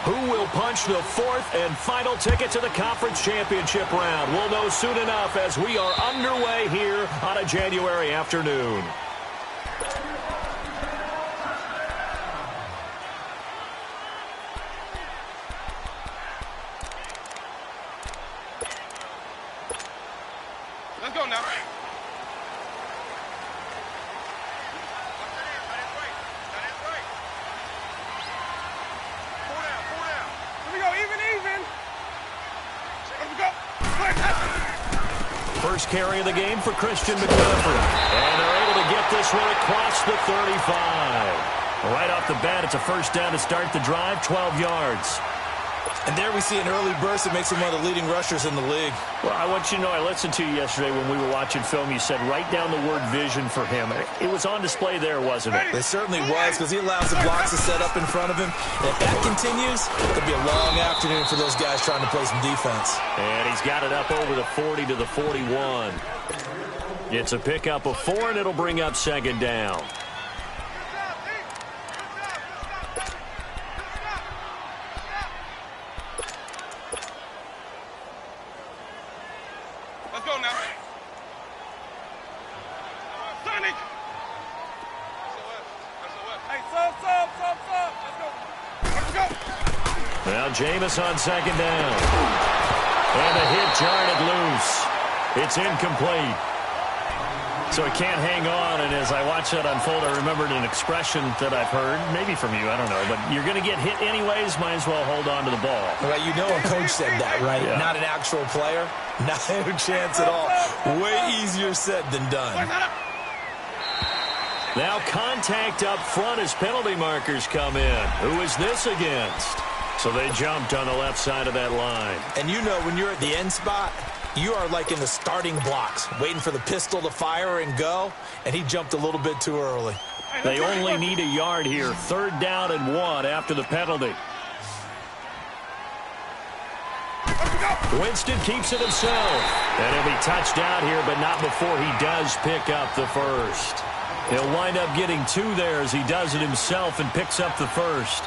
Who will punch the fourth and final ticket to the conference championship round? We'll know soon enough as we are underway here on a January afternoon. Let's go now. First carry of the game for Christian McCaffrey. And they're able to get this one across the 35. Right off the bat, it's a first down to start the drive, 12 yards. And there we see an early burst that makes him one of the leading rushers in the league. Well, I want you to know, I listened to you yesterday when we were watching film. You said write down the word vision for him. It was on display there, wasn't it? It certainly was, because he allows the blocks to set up in front of him. And if that continues, it'll be a long afternoon for those guys trying to play some defense. And he's got it up over the 40 to the 41. It's a pickup of 4, and it'll bring up second down. Now Jameis on second down. And the hit jarred it loose. It's incomplete. So he can't hang on, and as I watched that unfold, I remembered an expression that I've heard, maybe from you, I don't know, but you're going to get hit anyways, might as well hold on to the ball. Well, you know a coach said that, right? Yeah. Not an actual player. Not a chance at all. Way easier said than done. Now contact up front as penalty markers come in. Who is this against? So they jumped on the left side of that line. And you know when you're at the end spot, you are like in the starting blocks, waiting for the pistol to fire and go, and he jumped a little bit too early. They only need a yard here. 3rd down and 1 after the penalty. Winston keeps it himself. And he'll be touched out here, but not before he does pick up the first. He'll wind up getting 2 there as he does it himself and picks up the first.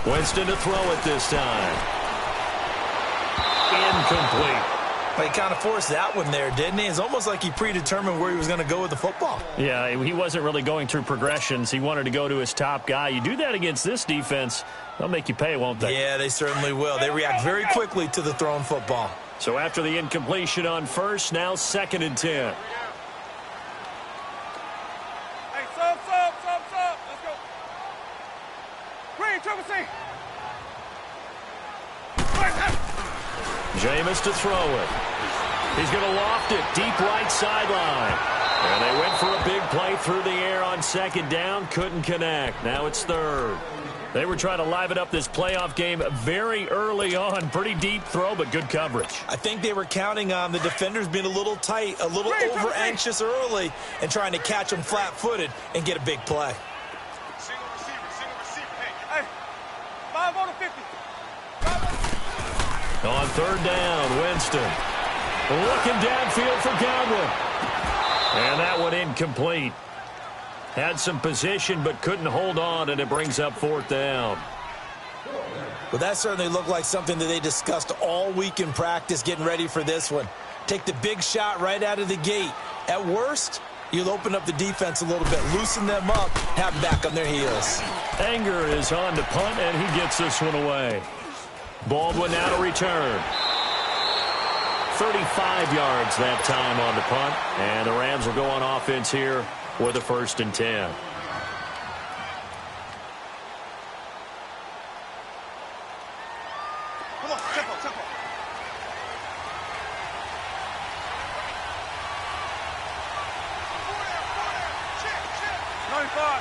Winston to throw it this time. Incomplete. But he kind of forced that one there, didn't he? It's almost like he predetermined where he was going to go with the football. Yeah, he wasn't really going through progressions. He wanted to go to his top guy. You do that against this defense, they'll make you pay, won't they? Yeah, they certainly will. They react very quickly to the thrown football. So after the incompletion on first, now 2nd and 10. Jameis to throw it. He's going to loft it deep right sideline. And they went for a big play through the air on 2nd down. Couldn't connect. Now it's 3rd. They were trying to liven up this playoff game very early on. Pretty deep throw, but good coverage. I think they were counting on the defenders being a little tight, a little over-anxious early, and trying to catch them flat-footed and get a big play. Single receiver. Hey, 5 on the 50. On 3rd down, Winston. Looking downfield for Godwin. And that one incomplete. Had some position but couldn't hold on, and it brings up 4th down. Well, that certainly looked like something that they discussed all week in practice getting ready for this one. Take the big shot right out of the gate. At worst, you'll open up the defense a little bit, loosen them up, have them back on their heels. Anger is on to punt, and he gets this one away. Baldwin now to return. 35 yards that time on the punt. And the Rams will go on offense here with a 1st and 10. Come on, tempo. 95.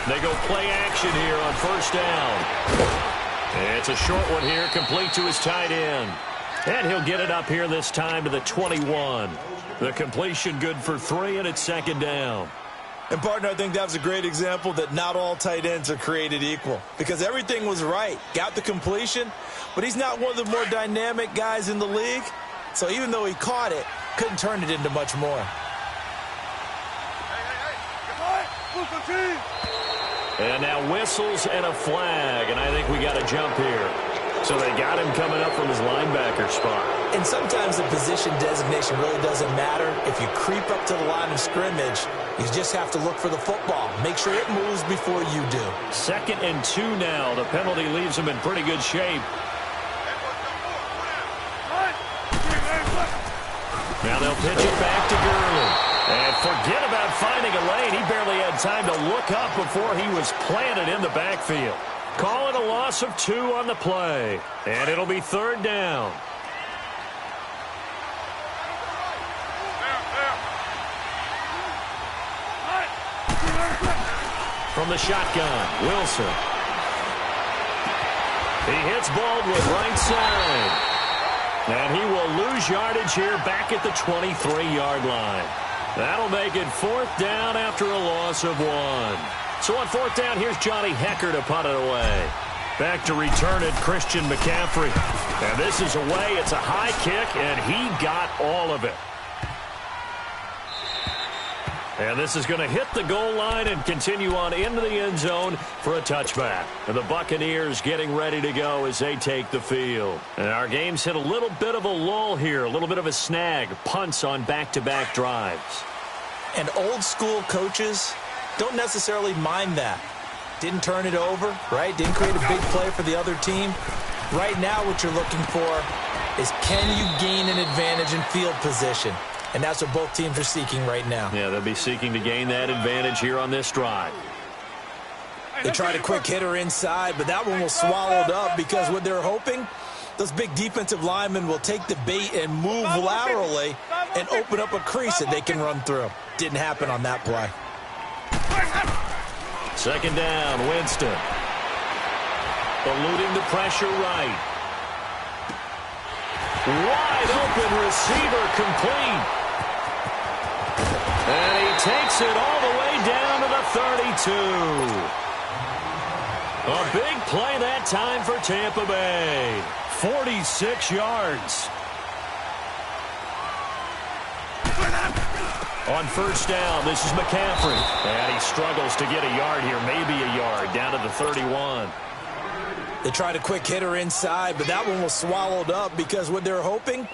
They go play action here on first down. It's a short one here, complete to his tight end. And he'll get it up here this time to the 21. The completion good for 3, and it's second down. And, partner, I think that was a great example that not all tight ends are created equal, because everything was right. Got the completion, but he's not one of the more dynamic guys in the league. So even though he caught it, couldn't turn it into much more. And now whistles and a flag, and I think we got a jump here. So they got him coming up from his linebacker spot. And sometimes the position designation really doesn't matter. If you creep up to the line of scrimmage, you just have to look for the football. Make sure it moves before you do. 2nd and 2 now. The penalty leaves him in pretty good shape. Now they'll pitch it back to Gurley. And forget about finding a lane. He barely had time to look up before he was planted in the backfield. Call it a loss of 2 on the play. And it'll be 3rd down. From the shotgun, Wilson. He hits Baldwin right side. And he will lose yardage here back at the 23-yard line. That'll make it 4th down after a loss of 1. So on 4th down, here's Johnny Hecker to punt it away. Back to return it, Christian McCaffrey. And this is away. It's a high kick, and he got all of it. And this is going to hit the goal line and continue on into the end zone for a touchback. And the Buccaneers getting ready to go as they take the field. And our game's hit a little bit of a lull here, a little bit of a snag. Punts on back-to-back drives. And old-school coaches don't necessarily mind that. Didn't turn it over, right? Didn't create a big play for the other team. Right now what you're looking for is, can you gain an advantage in field position? And that's what both teams are seeking right now. Yeah, they'll be seeking to gain that advantage here on this drive. They tried a quick hitter inside, but that one was swallowed up because what they're hoping, those big defensive linemen will take the bait and move laterally and open up a crease that they can run through. Didn't happen on that play. 2nd down, Winston. Eluding the pressure right. Wide open receiver complete. And he takes it all the way down to the 32. A big play that time for Tampa Bay. 46 yards. On 1st down, this is McCaffrey. And he struggles to get a yard here, maybe a yard, down to the 31. They tried a quick hitter inside, but that one was swallowed up because what they're hoping,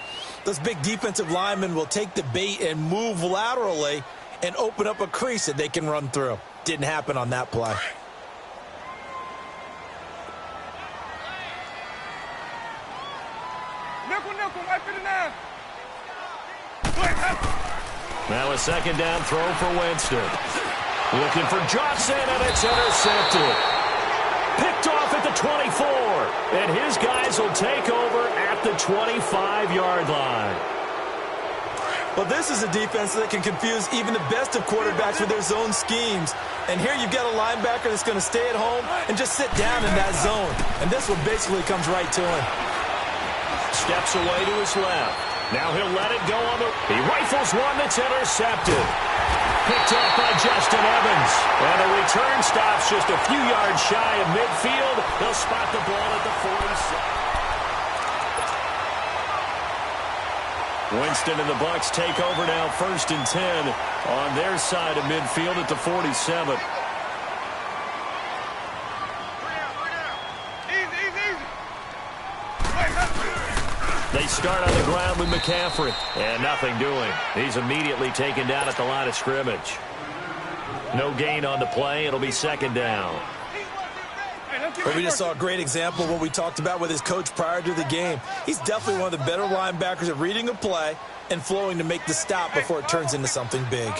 those big defensive linemen will take the bait and move laterally and open up a crease that they can run through. Didn't happen on that play. Now a 2nd down throw for Winston. Looking for Johnson, and it's intercepted. Picked off at the 24, and his guys will take over at the 25-yard line. Well, this is a defense that can confuse even the best of quarterbacks with their zone schemes. And here you've got a linebacker that's going to stay at home and just sit down in that zone. And this one basically comes right to him. Steps away to his left. Now he'll let it go on the... He rifles one that's intercepted. Picked up by Justin Evans. And the return stops just a few yards shy of midfield. They'll spot the ball at the 46. Winston and the Bucs take over now 1st and 10 on their side of midfield at the 47. They start on the ground with McCaffrey. And nothing doing. He's immediately taken down at the line of scrimmage. No gain on the play. It'll be 2nd down. But we just saw a great example of what we talked about with his coach prior to the game. He's definitely one of the better linebackers at reading a play and flowing to make the stop before it turns into something big.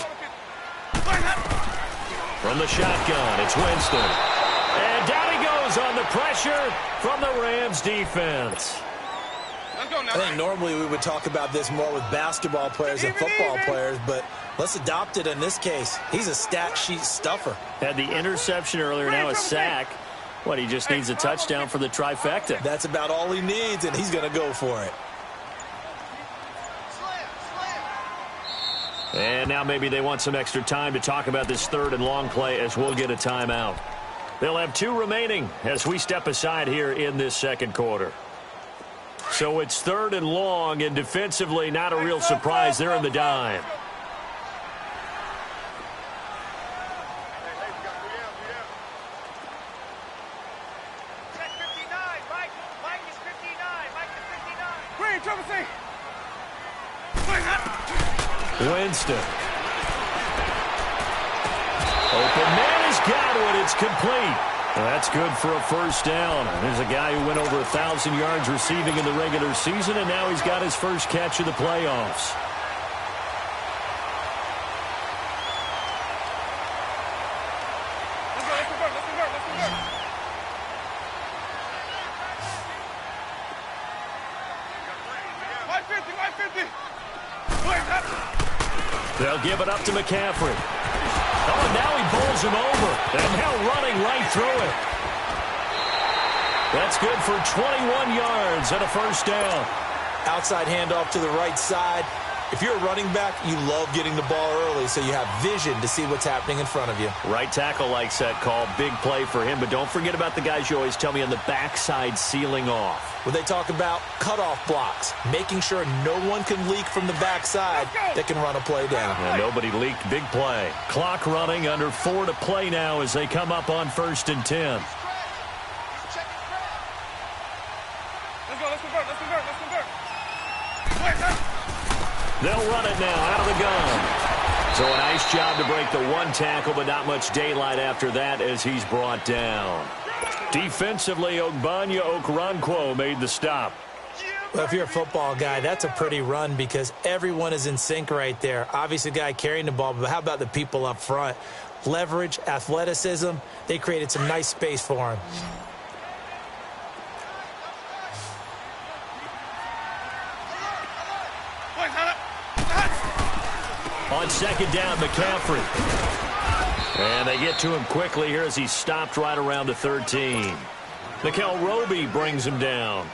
From the shotgun, it's Winston. And down he goes on the pressure from the Rams defense. I think normally we would talk about this more with basketball players and football players, but Let's adopt it in this case. He's a stat sheet stuffer. Had the interception earlier, now a sack. What, he just needs a touchdown for the trifecta. That's about all he needs, and he's going to go for it. And now maybe they want some extra time to talk about this third and long play as we'll get a timeout. They'll have 2 remaining as we step aside here in this second quarter. So it's third and long, and defensively not a real surprise. They're in the dime. Winston. Open man has got it. It's complete. Well, that's good for a first down. There's a guy who went over 1,000 yards receiving in the regular season, and now he's got his first catch of the playoffs. They'll give it up to McCaffrey. Oh, and now he bowls him over. And now running right through it. That's good for 21 yards and a first down. Outside handoff to the right side. If you're a running back, you love getting the ball early so you have vision to see what's happening in front of you. Right tackle likes that call. Big play for him. But don't forget about the guys you always tell me on the backside sealing off. Well, they talk about cutoff blocks, making sure no one can leak from the backside that can run a play down. And nobody leaked. Big play. Clock running, under 4 to play now as they come up on 1st and 10. They'll run it now out of the gun. So a nice job to break the 1 tackle, but not much daylight after that as he's brought down. Defensively, Ogbanya Okoronkwo made the stop. Well, if you're a football guy, that's a pretty run because everyone is in sync right there. Obviously, the guy carrying the ball, but how about the people up front? Leverage, athleticism, they created some nice space for him. On 2nd down, McCaffrey. And they get to him quickly here as he's stopped right around the 13. Mikel Roby brings him down.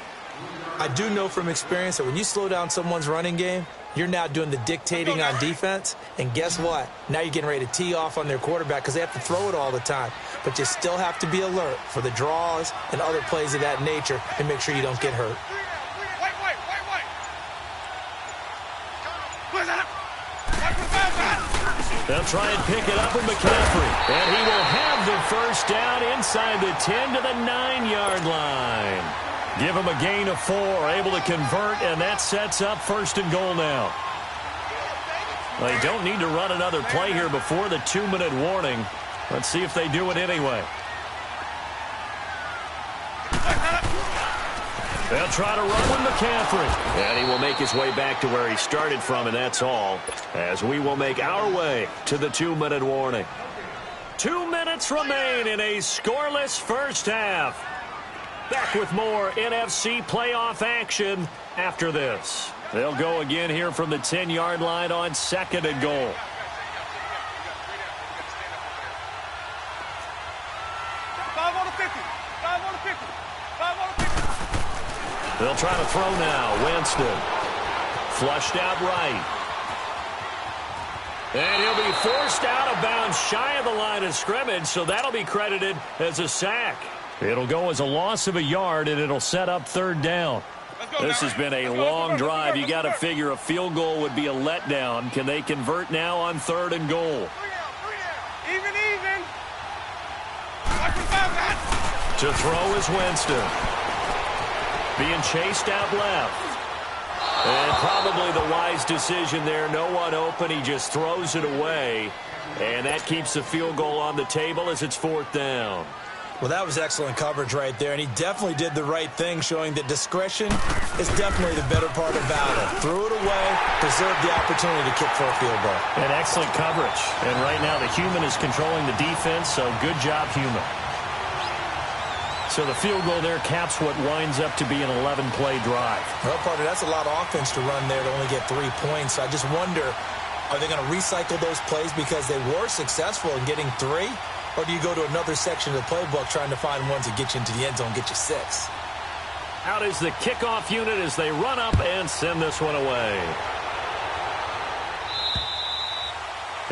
I do know from experience that when you slow down someone's running game, you're now doing the dictating on defense. And guess what? Now you're getting ready to tee off on their quarterback because they have to throw it all the time. But you still have to be alert for the draws and other plays of that nature and make sure you don't get hurt. They'll try and pick it up with McCaffrey. And he will have the first down inside the 10 to the 9-yard line. Give him a gain of 4, able to convert, and that sets up 1st and goal now. They don't need to run another play here before the 2-minute warning. Let's see if they do it anyway. They'll try to run with McCaffrey. And he will make his way back to where he started from, and that's all. As we will make our way to the 2-minute warning. 2 minutes remain in a scoreless first half. Back with more NFC playoff action after this. They'll go again here from the 10-yard line on 2nd and goal. They'll try to throw now. Winston. Flushed out right. And he'll be forced out of bounds shy of the line of scrimmage, so that'll be credited as a sack. It'll go as a loss of a yard, and it'll set up 3rd down. This has been a long drive. You got to figure a field goal would be a letdown. Can they convert now on 3rd and goal? Even. To throw is Winston. Being chased out left. And probably the wise decision there. No one open. He just throws it away. And that keeps the field goal on the table as it's 4th down. Well, that was excellent coverage right there, and he definitely did the right thing, showing that discretion is definitely the better part about it. Threw it away, preserved the opportunity to kick for a field goal. And excellent coverage. And right now the human is controlling the defense, so good job, human. So the field goal there caps what winds up to be an 11-play drive. Well, partner, that's a lot of offense to run there to only get 3 points. I just wonder Are they going to recycle those plays because they were successful in getting 3? Or do you go to another section of the playbook trying to find ones that get you into the end zone, get you 6? Out is the kickoff unit as they run up and send this one away.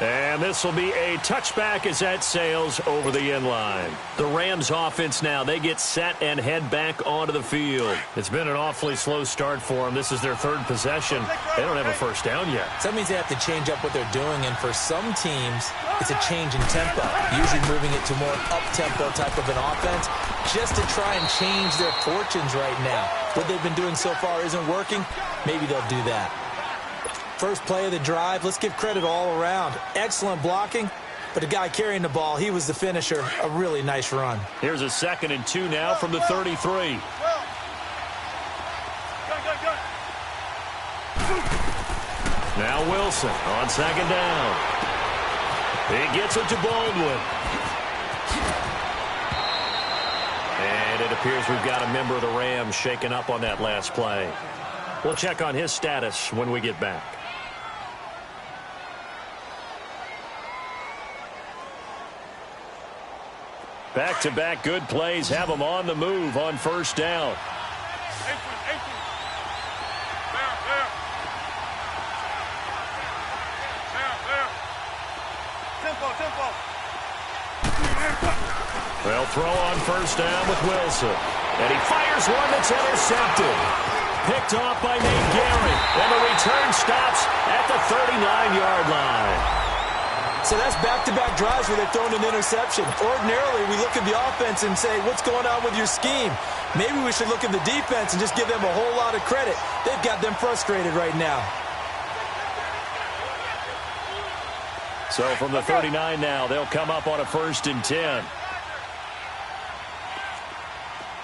And this will be a touchback as that sails over the end line. The Rams offense now, they get set and head back onto the field. It's been an awfully slow start for them. This is their 3rd possession. They don't have a first down yet. So that means they have to change up what they're doing, and for some teams, it's a change in tempo, usually moving it to more up-tempo type of an offense, just to try and change their fortunes right now. What they've been doing so far isn't working. Maybe they'll do that. First play of the drive, let's give credit all around. Excellent blocking, but the guy carrying the ball, he was the finisher. A really nice run. Here's a 2nd and 2 now from the 33. Now Wilson on 2nd down. He gets it to Baldwin. And it appears we've got a member of the Rams shaken up on that last play. We'll check on his status when we get back. Back-to-back good plays have them on the move on first down. 18. There. Tempo. They'll throw on first down with Wilson. And he fires one that's intercepted. Picked off by Nate Gehring. And the return stops at the 39-yard line. So that's back-to-back drives where they've thrown an interception. Ordinarily, we look at the offense and say, what's going on with your scheme? Maybe we should look at the defense and just give them a whole lot of credit. They've got them frustrated right now. So from the 39 now, they'll come up on a 1st and 10.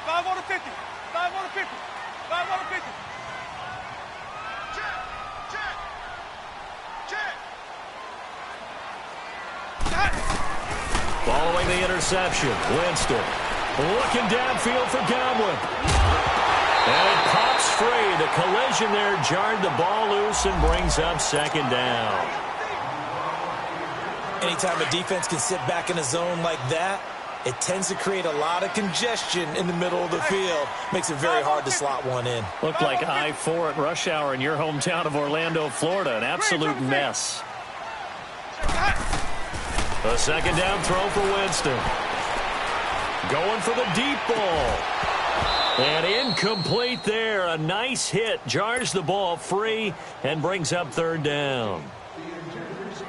5 on the 50. 5 on the 50. 5 on the 50. Following the interception, Winston looking downfield for Godwin. And it pops free. The collision there jarred the ball loose and brings up 2nd down. Anytime a defense can sit back in a zone like that, it tends to create a lot of congestion in the middle of the field. Makes it very hard to slot one in. Looked like I-4 at rush hour in your hometown of Orlando, Florida. An absolute mess. A 2nd down throw for Winston. Going for the deep ball. And incomplete there. A nice hit. Jars the ball free and brings up 3rd down.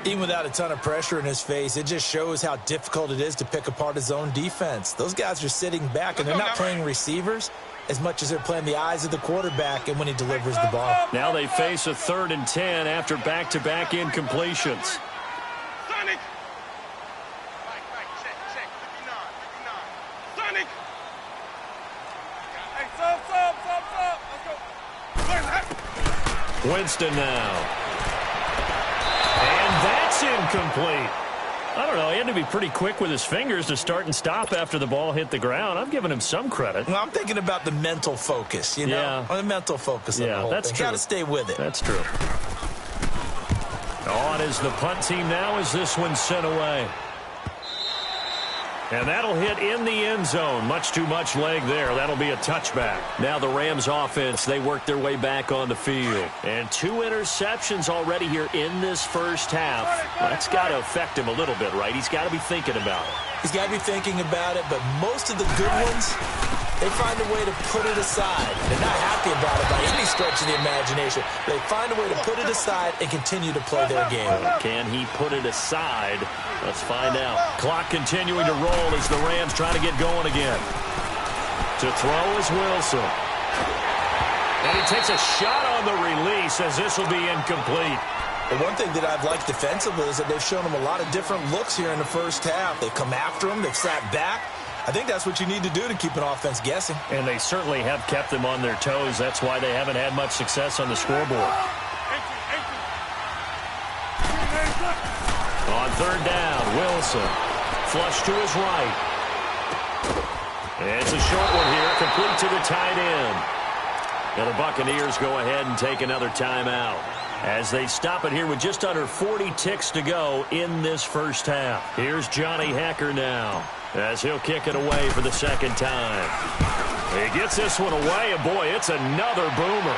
Even without a ton of pressure in his face, it just shows how difficult it is to pick apart his own defense. Those guys are sitting back, and they're not playing receivers as much as they're playing the eyes of the quarterback and when he delivers the ball. Now they face a 3rd and 10 after back-to-back incompletions. Winston now. And that's incomplete. I don't know. He had to be pretty quick with his fingers to start and stop after the ball hit the ground. I'm giving him some credit. Well, I'm thinking about the mental focus, you know? Yeah. The mental focus of the whole that's thing. true. Got to stay with it. That's true. On is the punt team now as this one's sent away. And that'll hit in the end zone. Much too much leg there. That'll be a touchback. Now the Rams offense, they work their way back on the field. And 2 interceptions already here in this first half. That's got to affect him a little bit, right? He's got to be thinking about it. He's got to be thinking about it, but most of the good ones, they find a way to put it aside. They're not happy about it by any stretch of the imagination. They find a way to put it aside and continue to play their game. Can he put it aside? Let's find out. Clock continuing to roll as the Rams try to get going again. To throw is Wilson. And he takes a shot on the release as this will be incomplete. The one thing that I've liked defensively is that they've shown him a lot of different looks here in the first half. They've come after him. They've sat back. I think that's what you need to do to keep an offense guessing. And they certainly have kept them on their toes. That's why they haven't had much success on the scoreboard. On 3rd down, Wilson. Flush to his right. It's a short one here, complete to the tight end. And the Buccaneers go ahead and take another timeout. as they stop it here with just under 40 ticks to go in this first half. Here's Johnny Hecker now as he'll kick it away for the second time. He gets this one away, and boy, it's another boomer.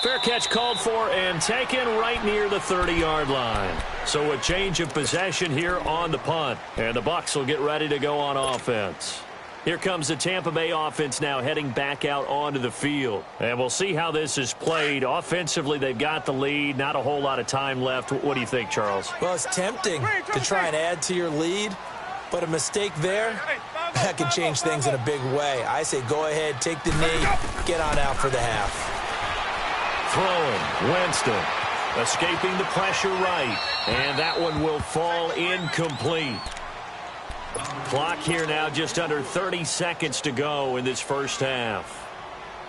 Fair catch called for and taken right near the 30-yard line. So a change of possession here on the punt, and the Bucs will get ready to go on offense. Here comes the Tampa Bay offense now heading back out onto the field. And we'll see how this is played. Offensively, they've got the lead. Not a whole lot of time left. What do you think, Charles? Well, it's tempting to try and add to your lead, but a mistake there, that can change things in a big way. I say go ahead, take the knee, get on out for the half. Throwing, Winston, escaping the pressure right, and that one will fall incomplete. Clock here now, just under 30 seconds to go in this first half.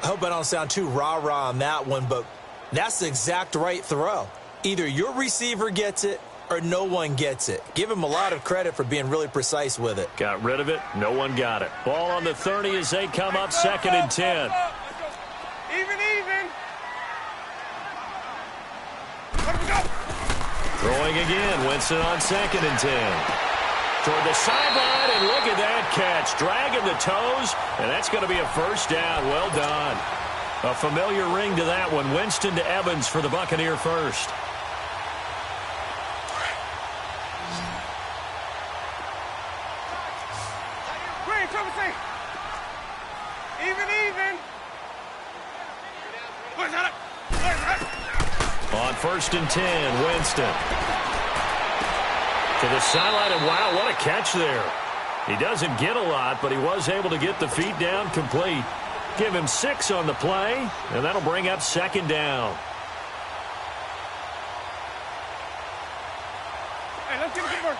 I hope I don't sound too rah-rah on that one, but that's the exact right throw. Either your receiver gets it or no one gets it. Give him a lot of credit for being really precise with it. Got rid of it. No one got it. Ball on the 30 as they come up 2nd and 10. Even. Throwing again. Winston on 2nd and 10. Toward the sideline, and look at that catch. Dragging the toes, and that's going to be a first down. Well done. A familiar ring to that one. Winston to Evans for the Buccaneer first. Even. On 1st and 10, Winston. To the sideline, and wow, what a catch there. He doesn't get a lot, but he was able to get the feet down complete. Give him 6 on the play, and that'll bring up 2nd down. Hey, let's get a good work.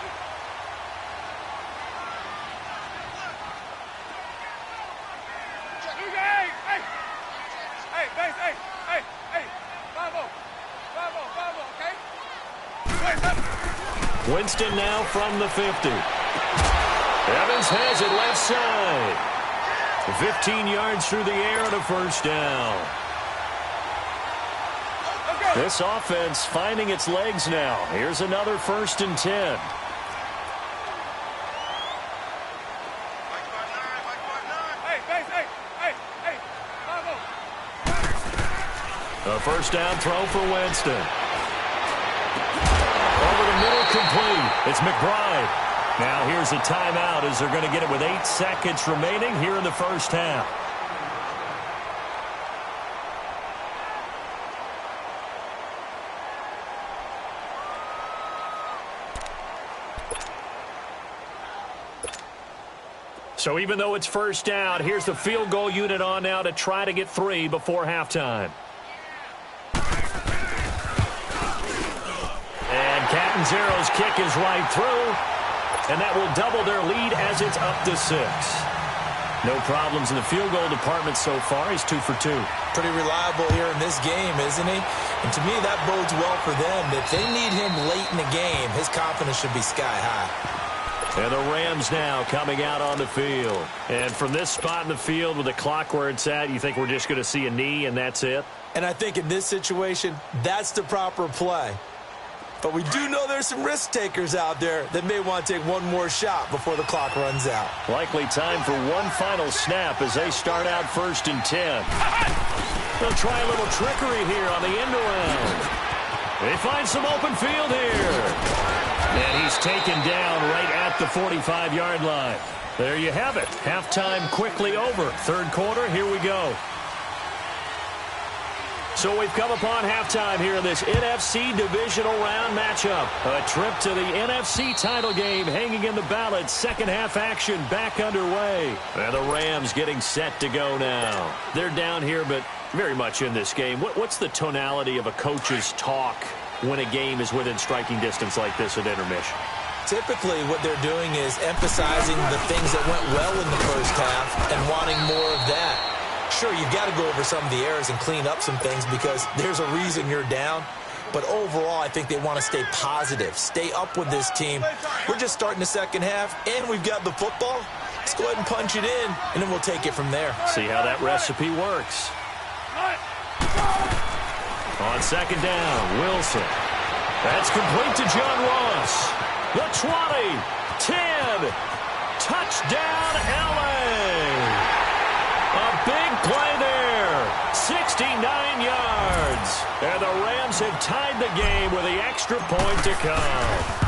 Winston now from the 50. Evans has it left side. 15 yards through the air and a first down. This offense finding its legs now. Here's another 1st and 10. A first down throw for Winston. Over the middle, complete. It's McBride. Now here's a timeout as they're going to get it with 8 seconds remaining here in the first half. So even though it's first down, here's the field goal unit on now to try to get 3 before halftime. Catanzaro's kick is right through, and that will double their lead as it's up to 6. No problems in the field goal department so far. He's 2 for 2. Pretty reliable here in this game, isn't he? And to me, that bodes well for them. If they need him late in the game, his confidence should be sky high. And the Rams now coming out on the field. And from this spot in the field with the clock where it's at, you think we're just going to see a knee and that's it? And I think in this situation, that's the proper play. But we do know there's some risk takers out there that may want to take one more shot before the clock runs out. Likely time for one final snap as they start out 1st and 10. They'll try a little trickery here on the end around. They find some open field here. And he's taken down right at the 45-yard line. There you have it. Halftime quickly over. 3rd quarter, here we go. So we've come upon halftime here in this NFC divisional round matchup. A trip to the NFC title game hanging in the balance. Second half action back underway. And the Rams getting set to go now. They're down here, but very much in this game. What's the tonality of a coach's talk when a game is within striking distance like this at intermission? Typically, what they're doing is emphasizing the things that went well in the first half and wanting more of that. Sure, you've got to go over some of the errors and clean up some things because there's a reason you're down. But overall, I think they want to stay positive, stay up with this team. We're just starting the second half, and we've got the football. Let's go ahead and punch it in, and then we'll take it from there. See how that recipe works. On second down, Wilson. That's complete to John Ross. The 20, 10, touchdown LA. A big play there, 69 yards. And the Rams have tied the game with the extra point to come.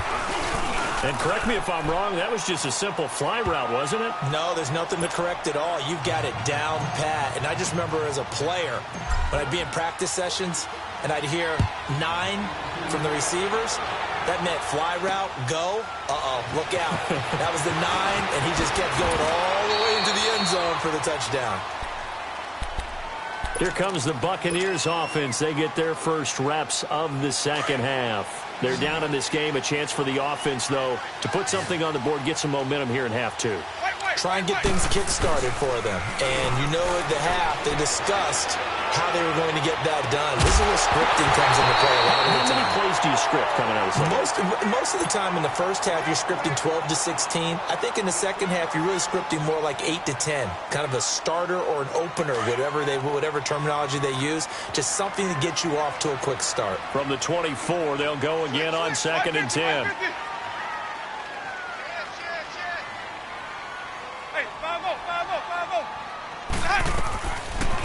And correct me if I'm wrong, that was just a simple fly route, wasn't it? No, there's nothing to correct at all. You've got it down pat. And I just remember as a player, when I'd be in practice sessions and I'd hear 9 from the receivers, that meant fly route, go, look out. That was the 9, and he just kept going all the way into the end zone for the touchdown. Here comes the Buccaneers offense. They get their first reps of the second half. They're down in this game. A chance for the offense, though, to put something on the board, get some momentum here in half 2. Try and get things kick-started for them. And you know at the half, they discussed how they were going to get that done. This is where scripting comes into play a lot of the time. How many plays do you script coming out of the second? Most of the time in the first half, you're scripting 12 to 16. I think in the second half, you're really scripting more like 8 to 10. Kind of a starter or an opener, whatever terminology they use. Just something to get you off to a quick start. From the 24, they'll go again on second and 10.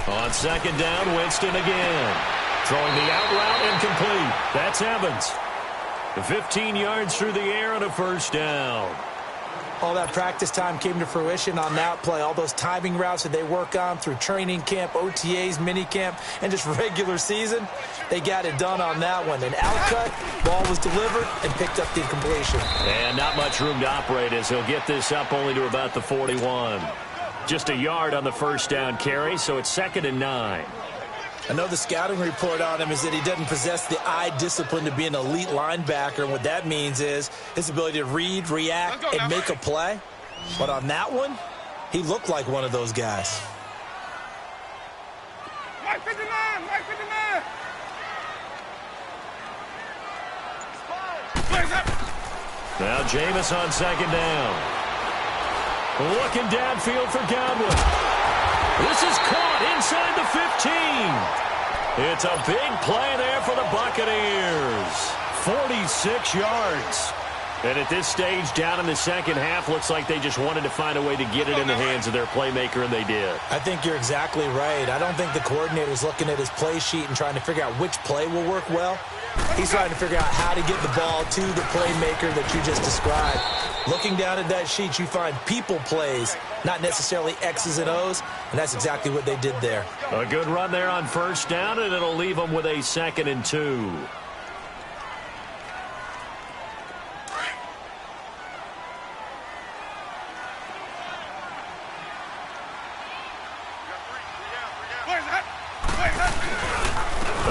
On second down, Winston again. Throwing the out route incomplete. That's Evans. 15 yards through the air and a first down. All that practice time came to fruition on that play. All those timing routes that they work on through training camp, OTAs, minicamp, and just regular season, they got it done on that one. An outcut, ball was delivered, and picked up the completion. And not much room to operate as he'll get this up only to about the 41. Just a yard on the first down carry, so it's second and 9. I know the scouting report on him is that he doesn't possess the eye discipline to be an elite linebacker, and what that means is his ability to read, react, and make a play. But on that one, he looked like one of those guys. Mike 59, Mike 59. Now Jameis on second down. Looking downfield for Godwin. This is caught inside the 15. It's a big play there for the Buccaneers. 46 yards. And at this stage, down in the second half, looks like they just wanted to find a way to get it in the hands of their playmaker, and they did. I think you're exactly right. I don't think the coordinator's looking at his play sheet and trying to figure out which play will work well. He's trying to figure out how to get the ball to the playmaker that you just described. Looking down at that sheet, you find people plays, not necessarily X's and O's, and that's exactly what they did there. A good run there on first down, and it'll leave them with a second and 2.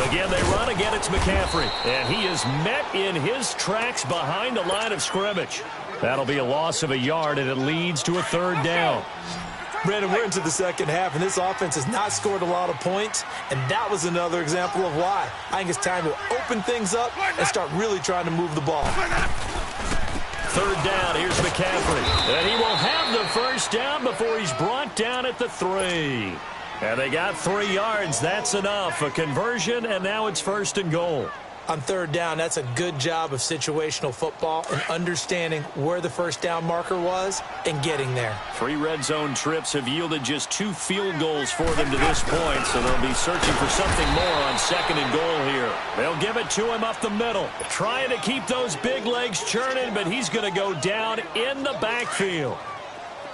Again, they run. Again, it's McCaffrey. And he is met in his tracks behind the line of scrimmage. That'll be a loss of a yard, and it leads to a third down. Brandon, we're into the second half, and this offense has not scored a lot of points, and that was another example of why. I think it's time to open things up and start really trying to move the ball. Third down, here's McCaffrey. And he will have the first down before he's brought down at the 3. And they got 3 yards. That's enough. A conversion, and now it's first and goal. On third down, that's a good job of situational football and understanding where the first down marker was and getting there. 3 red zone trips have yielded just 2 field goals for them to this point, so they'll be searching for something more on second and goal here. They'll give it to him up the middle, trying to keep those big legs churning, but he's going to go down in the backfield.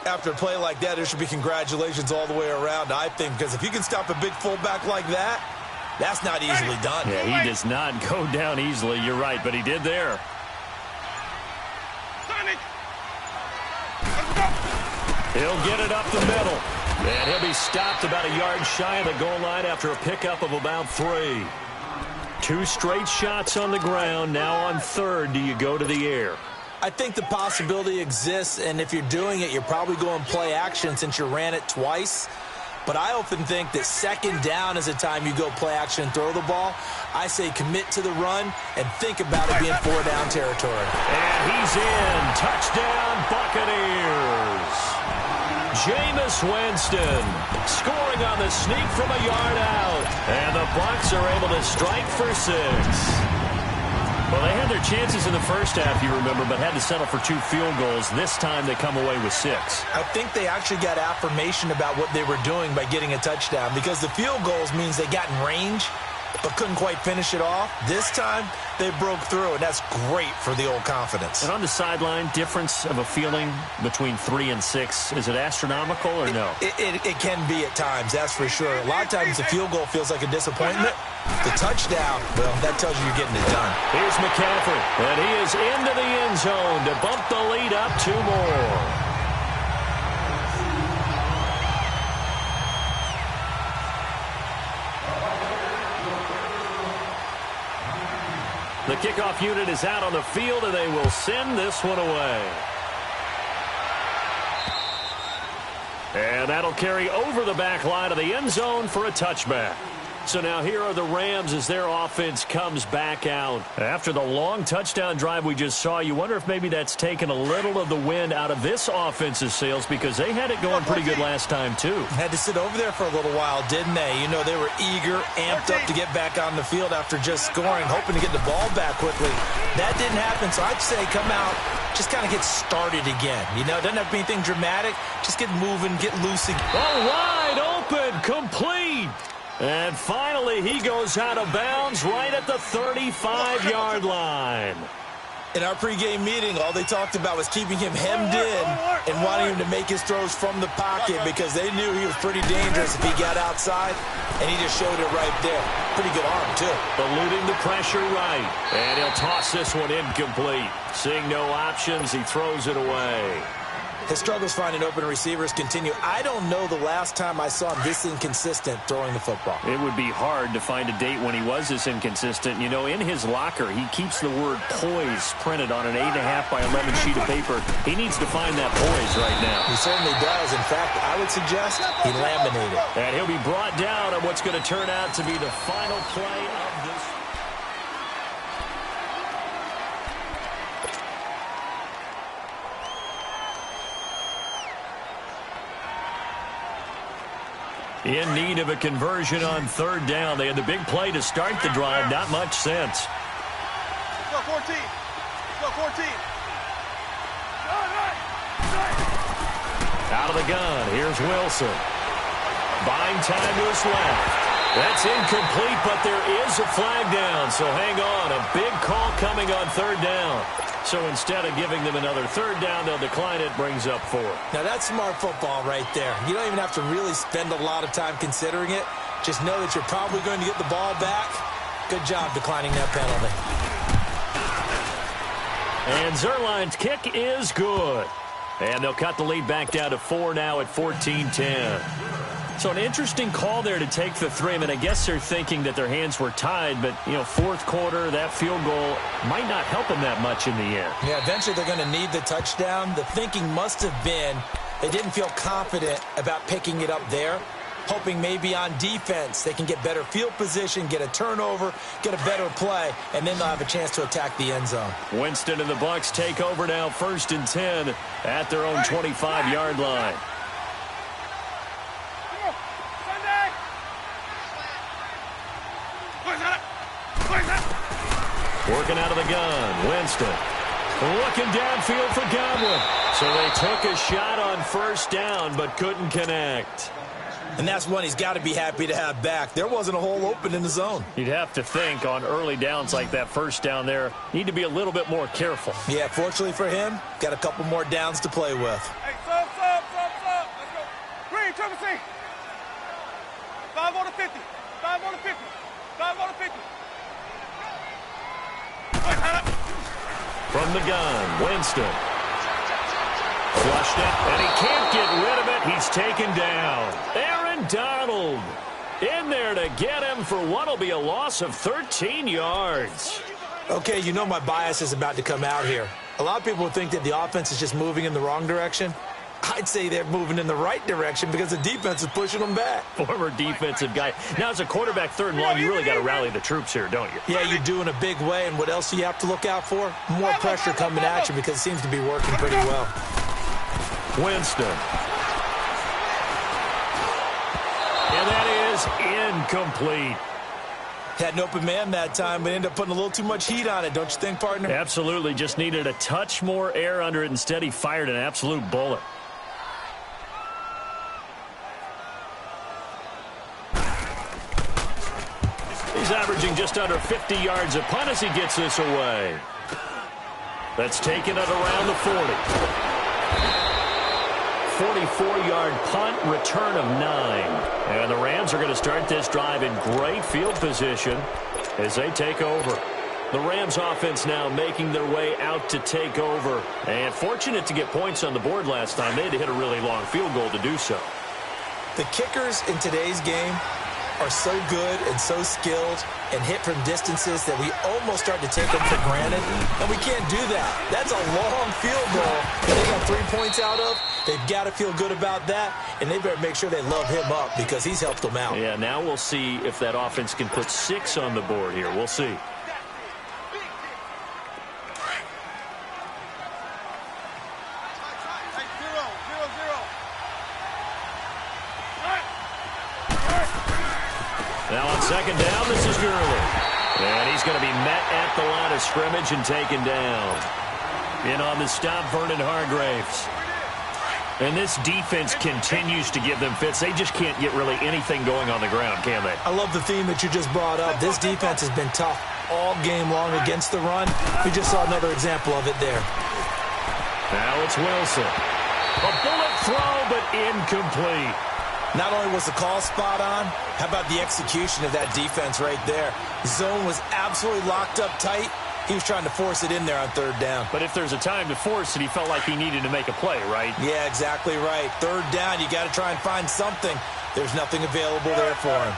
After a play like that, there should be congratulations all the way around, I think, because if you can stop a big fullback like that, that's not easily done. Yeah, he does not go down easily. You're right, but he did there. He'll get it up the middle. And he'll be stopped about a yard shy of the goal line after a pickup of about 3. 2 straight shots on the ground. Now on third, do you go to the air? I think the possibility exists, and if you're doing it, you're probably going play action since you ran it twice. But I often think that second down is a time you go play action and throw the ball. I say commit to the run and think about it being 4-down territory. And he's in. Touchdown, Buccaneers. Jameis Winston scoring on the sneak from a yard out. And the Bucs are able to strike for 6. Well, they had their chances in the first half, you remember, but had to settle for 2 field goals. This time they come away with 6. I think they actually got affirmation about what they were doing by getting a touchdown, because the field goals means they got in range but couldn't quite finish it off. This time, they broke through, and that's great for the old confidence. And on the sideline, difference of a feeling between 3 and 6, is it astronomical or no? It can be at times, that's for sure. A lot of times the field goal feels like a disappointment. The touchdown, well, that tells you you're getting it done. Here's McCaffrey, and he is into the end zone to bump the lead up 2 more. The kickoff unit is out on the field, and they will send this one away. And that'll carry over the back line of the end zone for a touchback. So now here are the Rams as their offense comes back out. After the long touchdown drive we just saw, you wonder if maybe that's taken a little of the wind out of this offense's sails, because they had it going pretty good last time too. Had to sit over there for a little while, didn't they? You know, they were eager, amped up to get back on the field after just scoring, hoping to get the ball back quickly. That didn't happen, so I'd say come out, just kind of get started again. You know, it doesn't have to be anything dramatic. Just get moving, get loose again. Oh, wide open, complete. And finally, he goes out of bounds right at the 35-yard line. In our pregame meeting, all they talked about was keeping him hemmed in and wanting him to make his throws from the pocket, because they knew he was pretty dangerous if he got outside, and he just showed it right there. Pretty good arm, too. Eluding the pressure right, and he'll toss this one incomplete. Seeing no options, he throws it away. His struggles finding open receivers continue. I don't know the last time I saw him this inconsistent throwing the football. It would be hard to find a date when he was this inconsistent. You know, in his locker, he keeps the word poise printed on an 8.5 by 11 sheet of paper. He needs to find that poise right now. He certainly does. In fact, I would suggest he laminated. And he'll be brought down on what's going to turn out to be the final play of this. In need of a conversion on 3rd down. They had the big play to start the drive. Not much sense. Go 14. Go 14. Out of the gun. Here's Wilson. Buying time to his left. That's incomplete, but there is a flag down. So hang on. A big call coming on 3rd down. So instead of giving them another 3rd down, they'll decline it. Brings up 4. Now, that's smart football right there. You don't even have to really spend a lot of time considering it. Just know that you're probably going to get the ball back. Good job declining that penalty. And Zerline's kick is good. And they'll cut the lead back down to 4 now at 14-10. So an interesting call there to take the 3. I mean, I guess they're thinking that their hands were tied, but, you know, 4th quarter, that field goal might not help them that much in the end. Yeah, eventually they're going to need the touchdown. The thinking must have been they didn't feel confident about picking it up there, hoping maybe on defense they can get better field position, get a turnover, get a better play, and then they'll have a chance to attack the end zone. Winston and the Bucs take over now, 1st and 10 at their own 25-yard line. Working out of the gun, Winston. Looking downfield for Godwin. So they took a shot on 1st down, but couldn't connect. And that's one he's got to be happy to have back. There wasn't a hole open in the zone. You'd have to think on early downs like that 1st down there, need to be a little bit more careful. Yeah, fortunately for him, got a couple more downs to play with. Hey, sub. Let's go. Green, triple C. 5 on the 50. 5 on the 50. 5 on the 50. From the gun, Winston. Flushed it, and he can't get rid of it. He's taken down. Aaron Donald in there to get him for what will be a loss of 13 yards. Okay, you know my bias is about to come out here. A lot of people would think that the offense is just moving in the wrong direction. I'd say they're moving in the right direction because the defense is pushing them back. Former defensive guy. Now, as a quarterback 3rd and long, you really got to rally the troops here, don't you? Yeah, you do in a big way. And what else do you have to look out for? More pressure coming at you because it seems to be working pretty well. Winston. is incomplete. Had an open man that time, but ended up putting a little too much heat on it, don't you think, partner? Absolutely. Just needed a touch more air under it. Instead, he fired an absolute bullet. He's averaging just under 50 yards a punt as he gets this away. That's taken at around the 40. 44-yard punt, return of 9. And the Rams are going to start this drive in great field position as they take over. The Rams offense now making their way out to take over. And fortunate to get points on the board last time. They had to hit a really long field goal to do so. The kickers in today's game are so good and so skilled and hit from distances that we almost start to take them for granted, and we can't do that. That's a long field goal that they got 3 points out of. They've got to feel good about that, and they better make sure they love him up because he's helped them out. Yeah, now we'll see if that offense can put 6 on the board here. We'll see. Now on second down, this is Gurley. And he's going to be met at the line of scrimmage and taken down. In on the stop, Vernon Hargreaves. And this defense continues to give them fits. They just can't get really anything going on the ground, can they? I love the theme that you just brought up. This defense has been tough all game long against the run. We just saw another example of it there. Now it's Wilson. A bullet throw, but incomplete. Not only was the call spot on, how about the execution of that defense right there? Zone was absolutely locked up tight. He was trying to force it in there on third down. But if there's a time to force it, he felt like he needed to make a play, right? Yeah, exactly right. Third down, you got to try and find something. There's nothing available there for him.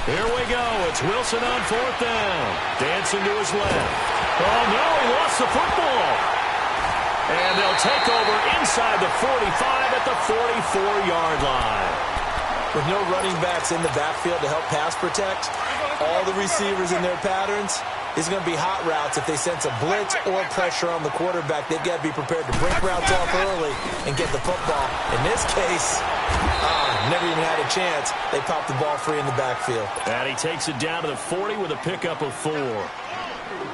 Here we go. It's Wilson on fourth down. Dancing to his left. Oh, no, he lost the football. And they'll take over inside the 45 at the 44-yard line. With no running backs in the backfield to help pass protect, all the receivers in their patterns, it's going to be hot routes if they sense a blitz or pressure on the quarterback. They've got to be prepared to break routes off early and get the football. In this case, never even had a chance. They popped the ball free in the backfield. And he takes it down to the 40 with a pickup of 4.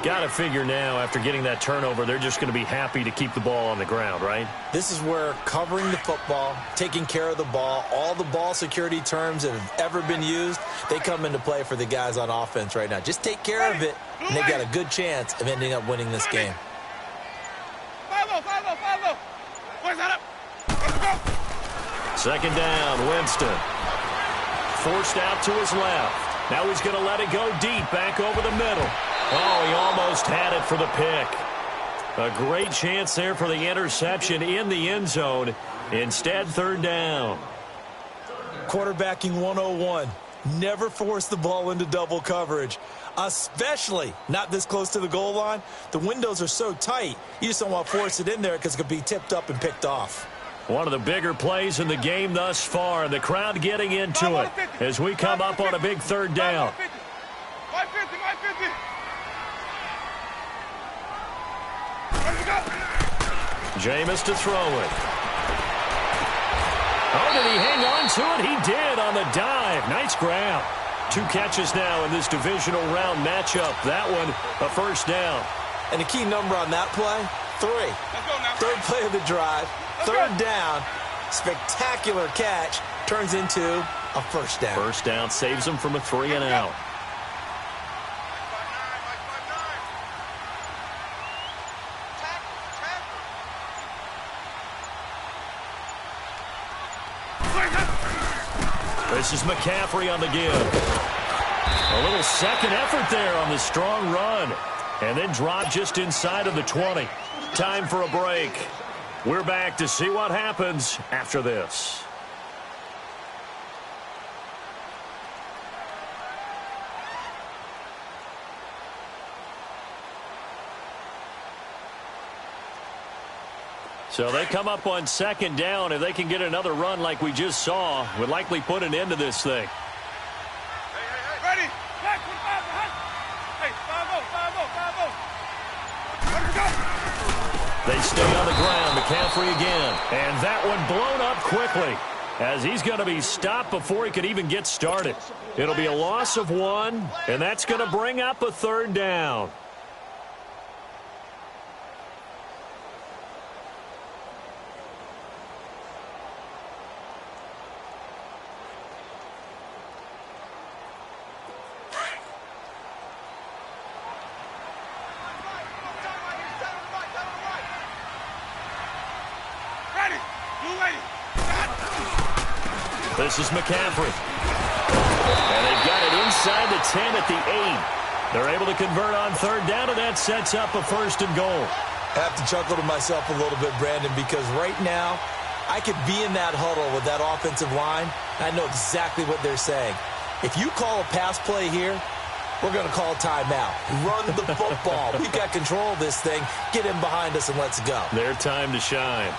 Got to figure now, after getting that turnover, they're just going to be happy to keep the ball on the ground, right? This is where covering the football, taking care of the ball, all the ball security terms that have ever been used, they come into play for the guys on offense right now. Just take care of it, and they've got a good chance of ending up winning this game. 5-0, 5-0, 5-0. Where's that up? Let's go. Second down, Winston. Forced out to his left. Now he's going to let it go deep, back over the middle. Oh, he almost had it for the pick. A great chance there for the interception in the end zone. Instead, third down. Quarterbacking 101. Never force the ball into double coverage, especially not this close to the goal line. The windows are so tight, you just don't want to force it in there because it could be tipped up and picked off. One of the bigger plays in the game thus far. The crowd getting into it as we come up on a big third down. 550, 550. Jameis to throw it. Oh, did he hang on to it? He did on the dive. Nice grab. 2 catches now in this divisional round matchup. That one, a first down. And the key number on that play, 3. Third play of the drive, third down, spectacular catch, turns into a first down. First down saves him from a 3 and out. This is McCaffrey on the give. A little second effort there on the strong run. And then drop just inside of the 20. Time for a break. We're back to see what happens after this. So they come up on second down. If they can get another run like we just saw, would likely put an end to this thing. Ready? Back, hey, 5-0, 5-0, 5-0. Let's go. They stay on the ground. The McCaffrey again. And that one blown up quickly, as he's going to be stopped before he could even get started. It'll be a loss of 1, and that's going to bring up a 3rd down. This is McCaffrey. And they've got it inside the 10 at the 8. They're able to convert on 3rd down, and that sets up a 1st and goal. I have to chuckle to myself a little bit, Brandon, because right now I could be in that huddle with that offensive line. I know exactly what they're saying. If you call a pass play here, we're going to call timeout. Run the football. We've got control of this thing. Get in behind us and let's go. Their time to shine.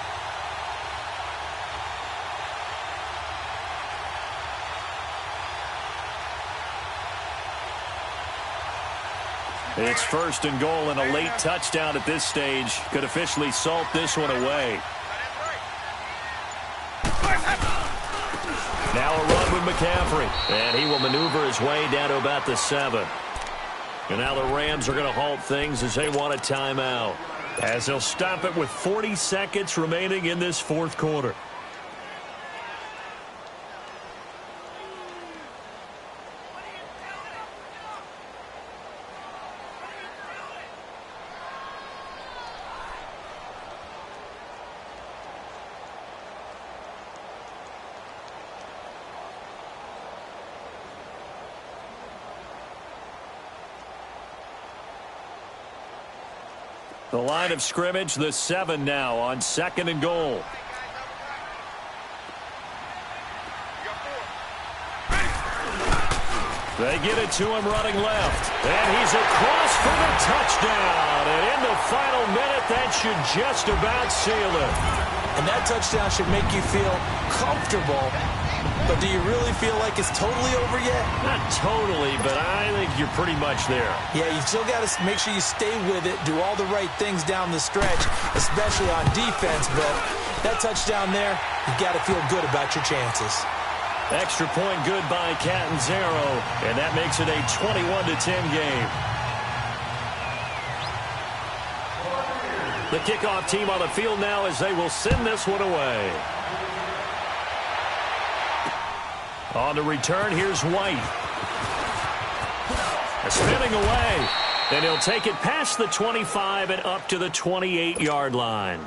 It's 1st and goal, and a late touchdown at this stage could officially salt this one away. Now a run with McCaffrey, and he will maneuver his way down to about the 7. And now the Rams are going to halt things as they want a timeout, as they'll stop it with 40 seconds remaining in this 4th quarter. The line of scrimmage, the 7 now on 2nd and goal. They get it to him running left. And he's across for the touchdown. And in the final minute, that should just about seal it. And that touchdown should make you feel comfortable. But do you really feel like it's totally over yet? Not totally, but I think you're pretty much there. Yeah, you still got to make sure you stay with it, do all the right things down the stretch, especially on defense. But that touchdown there, you got to feel good about your chances. Extra point good by Catanzaro, and that makes it a 21-10 game. The kickoff team on the field now as they will send this one away. On the return, here's White. Spinning away, and he'll take it past the 25 and up to the 28-yard line.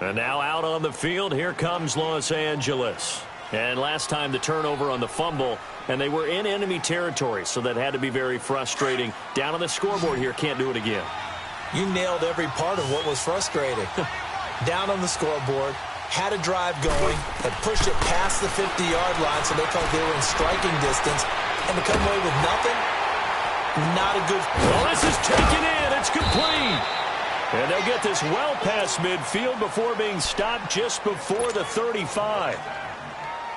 And now out on the field, here comes Los Angeles. And last time the turnover on the fumble, and they were in enemy territory, so that had to be very frustrating. Down on the scoreboard here, can't do it again. You nailed every part of what was frustrating. Down on the scoreboard, had a drive going, had pushed it past the 50-yard line, so they felt they were in striking distance, and to come away with nothing, not a good... Well, this is taken in. It's complete. And they'll get this well past midfield before being stopped just before the 35.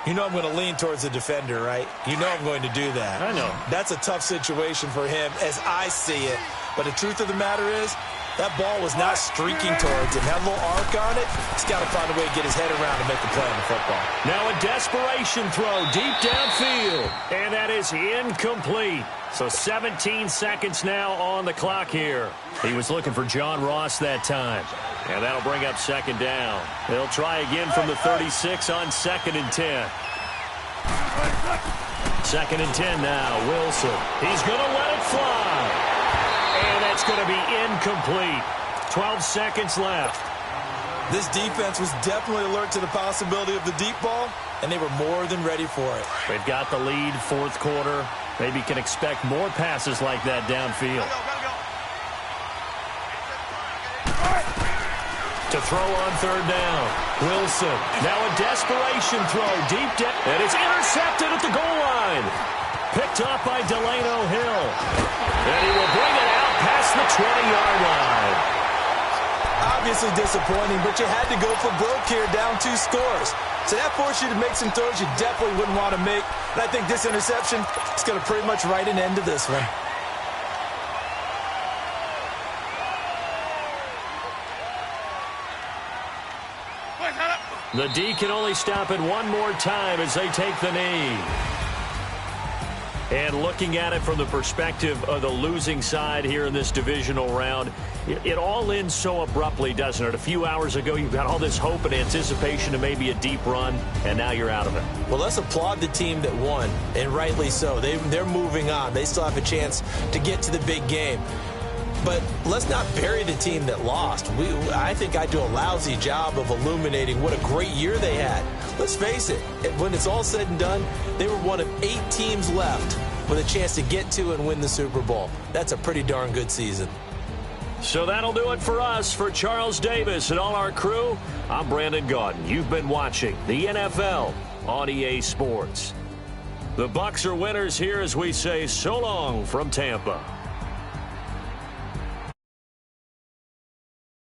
You know I'm going to lean towards the defender, right? You know I'm going to do that. I know. That's a tough situation for him as I see it. But the truth of the matter is, that ball was not streaking towards him. That little arc on it, he's got to find a way to get his head around and make a play on the football. Now a desperation throw deep downfield. And that is incomplete. So 17 seconds now on the clock here. He was looking for John Ross that time. And that'll bring up 2nd down. They'll try again from the 36 on 2nd and 10. 2nd and 10 now. Wilson. He's going to let it fly. And that's going to be incomplete. 12 seconds left. This defense was definitely alert to the possibility of the deep ball, and they were more than ready for it. They've got the lead, 4th quarter. Maybe can expect more passes like that downfield. To throw on 3rd down. Wilson. Now a desperation throw deep down. And it's intercepted at the goal line. Picked up by Delano Hill. And he will bring it out past the 20-yard line. Obviously disappointing, but you had to go for broke here, down 2 scores. So that forced you to make some throws you definitely wouldn't want to make. And I think this interception is going to pretty much write an end to this one. The D can only stop it one more time as they take the knee. And looking at it from the perspective of the losing side here in this divisional round, it all ends so abruptly, doesn't it? A few hours ago, you've got all this hope and anticipation to maybe a deep run, and now you're out of it. Well, let's applaud the team that won, and rightly so. They're moving on. They still have a chance to get to the big game. But let's not bury the team that lost. I think I do a lousy job of illuminating what a great year they had. Let's face it, when it's all said and done, they were one of 8 teams left with a chance to get to and win the Super Bowl. That's a pretty darn good season. So that'll do it for us. For Charles Davis and all our crew, I'm Brandon Gaudin. You've been watching the NFL on EA Sports. The Bucs are winners here as we say so long from Tampa.